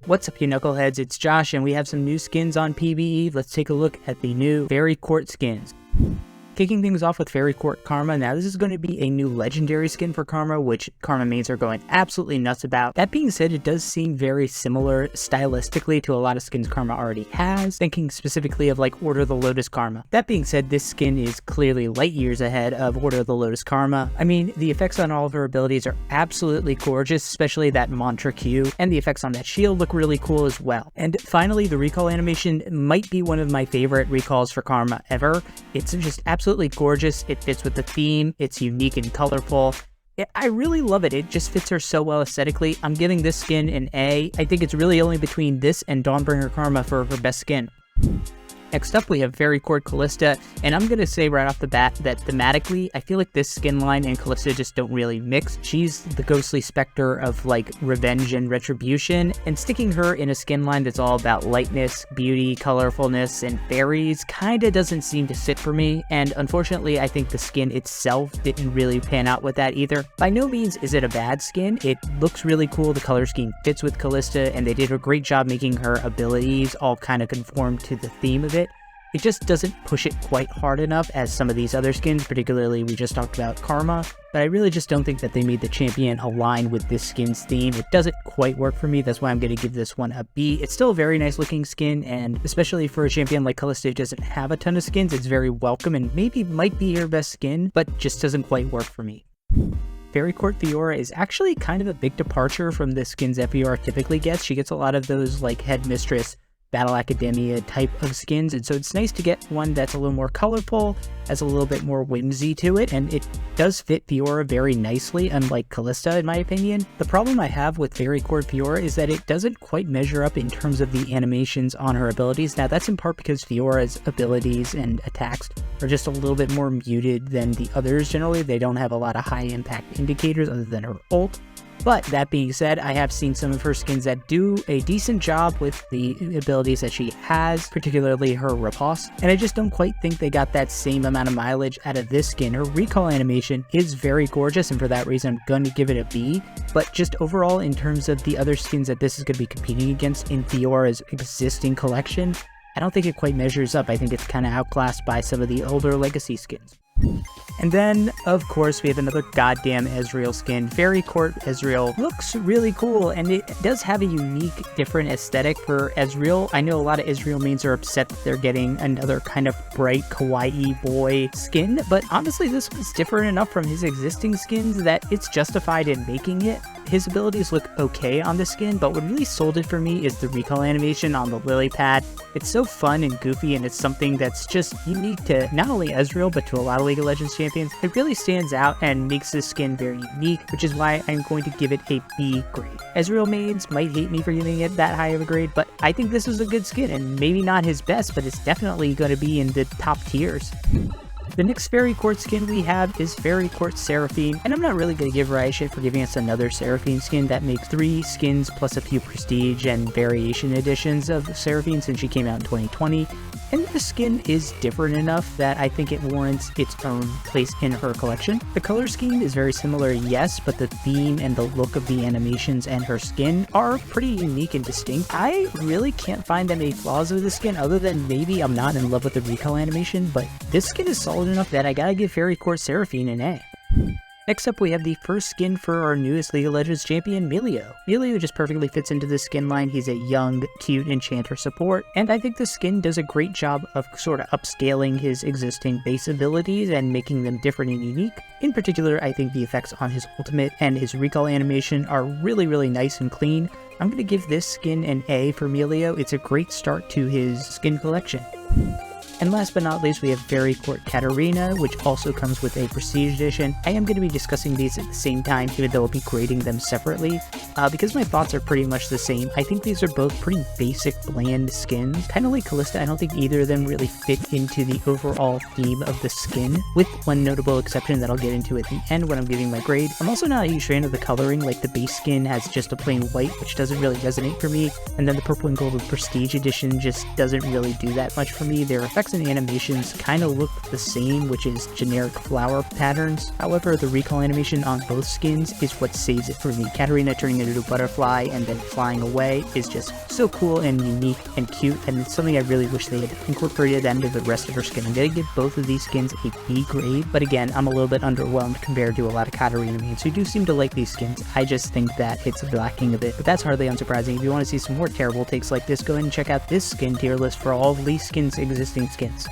What's up, you knuckleheads? It's Josh, and we have some new skins on PBE. Let's take a look at the new Faerie Court skins. Kicking things off with Faerie Court Karma. Now, this is going to be a new legendary skin for Karma, which Karma mains are going absolutely nuts about. That being said, it does seem very similar stylistically to a lot of skins Karma already has, thinking specifically of like Order of the Lotus Karma. That being said, this skin is clearly light years ahead of Order of the Lotus Karma. I mean, the effects on all of her abilities are absolutely gorgeous, especially that mantra Q, and the effects on that shield look really cool as well. And finally, the recall animation might be one of my favorite recalls for Karma ever. It's just absolutely gorgeous. It fits with the theme. It's unique and colorful. I really love it. It just fits her so well aesthetically. I'm giving this skin an A. I think it's really only between this and Dawnbringer Karma for her best skin. Next up, we have Faerie Court Kalista, and I'm going to say right off the bat that thematically, I feel like this skin line and Kalista just don't really mix. She's the ghostly specter of like revenge and retribution, and sticking her in a skin line that's all about lightness, beauty, colorfulness, and fairies kinda doesn't seem to sit for me, and unfortunately, I think the skin itself didn't really pan out with that either. By no means is it a bad skin. It looks really cool, the color scheme fits with Kalista, and they did a great job making her abilities all kind of conform to the theme of it. It just doesn't push it quite hard enough as some of these other skins, particularly we just talked about Karma, but I really just don't think that they made the champion align with this skin's theme. It doesn't quite work for me, that's why I'm going to give this one a B. It's still a very nice looking skin, and especially for a champion like Kalista who doesn't have a ton of skins, it's very welcome and maybe might be her best skin, but just doesn't quite work for me. Faerie Court Fiora is actually kind of a big departure from the skins that Fiora typically gets. She gets a lot of those like Headmistress, Battle Academia type of skins, and so it's nice to get one that's a little more colorful, has a little bit more whimsy to it, and it does fit Fiora very nicely, unlike Kalista in my opinion. The problem I have with Faerie Court Fiora is that it doesn't quite measure up in terms of the animations on her abilities. Now that's in part because Fiora's abilities and attacks are just a little bit more muted than the others generally. They don't have a lot of high impact indicators other than her ult. But that being said, I have seen some of her skins that do a decent job with the abilities that she has, particularly her riposte, and I just don't quite think they got that same amount of mileage out of this skin. Her recall animation is very gorgeous, and for that reason, I'm going to give it a B, but just overall, in terms of the other skins that this is going to be competing against in Fiora's existing collection, I don't think it quite measures up. I think it's kind of outclassed by some of the older legacy skins. And then, of course, we have another goddamn Ezreal skin. Faerie Court Ezreal looks really cool, and it does have a unique, different aesthetic for Ezreal. I know a lot of Ezreal mains are upset that they're getting another kind of bright, kawaii boy skin, but honestly, this one's different enough from his existing skins that it's justified in making it. His abilities look okay on the skin, but what really sold it for me is the recall animation on the lily pad. It's so fun and goofy, and it's something that's just unique to not only Ezreal, but to a lot of League of Legends champions. It really stands out and makes this skin very unique, which is why I'm going to give it a B grade. Ezreal mains might hate me for giving it that high of a grade, but I think this is a good skin, and maybe not his best, but it's definitely going to be in the top tiers. The next Faerie Court skin we have is Faerie Court Seraphine, and I'm not really going to give her a shit for giving us another Seraphine skin. That makes 3 skins plus a few prestige and variation editions of Seraphine since she came out in 2020, and the skin is different enough that I think it warrants its own place in her collection. The color scheme is very similar, yes, but the theme and the look of the animations and her skin are pretty unique and distinct. I really can't find any flaws with the skin other than maybe I'm not in love with the recall animation, but this skin is solid enough that I gotta give Faerie Court Seraphine an A. Next up, we have the first skin for our newest League of Legends champion, Milio. Milio just perfectly fits into this skin line. He's a young, cute enchanter support, and I think the skin does a great job of sort of upscaling his existing base abilities and making them different and unique. In particular, I think the effects on his ultimate and his recall animation are really, really nice and clean. I'm going to give this skin an A for Milio. It's a great start to his skin collection. And last but not least, we have Faerie Court Katarina, which also comes with a Prestige Edition. I am going to be discussing these at the same time, even though I'll be grading them separately, because my thoughts are pretty much the same. I think these are both pretty basic, bland skins. Kind of like Kalista, I don't think either of them really fit into the overall theme of the skin, with one notable exception that I'll get into at the end when I'm giving my grade. I'm also not a huge fan of the coloring, like the base skin has just a plain white, which doesn't really resonate for me, and then the purple and gold with Prestige Edition just doesn't really do that much for me. Their effects artworks and animations kind of look the same, which is generic flower patterns. However, the recall animation on both skins is what saves it for me. Katarina turning into a butterfly and then flying away is just so cool and unique and cute, and it's something I really wish they had incorporated that into the rest of her skin. I'm gonna give both of these skins a B grade, but again, I'm a little bit underwhelmed compared to a lot of Katarina mains who do seem to like these skins. I just think that it's lacking a bit, but that's hardly unsurprising. If you want to see some more terrible takes like this, go ahead and check out this skin tier list for all of Lee's Skins' existing skins.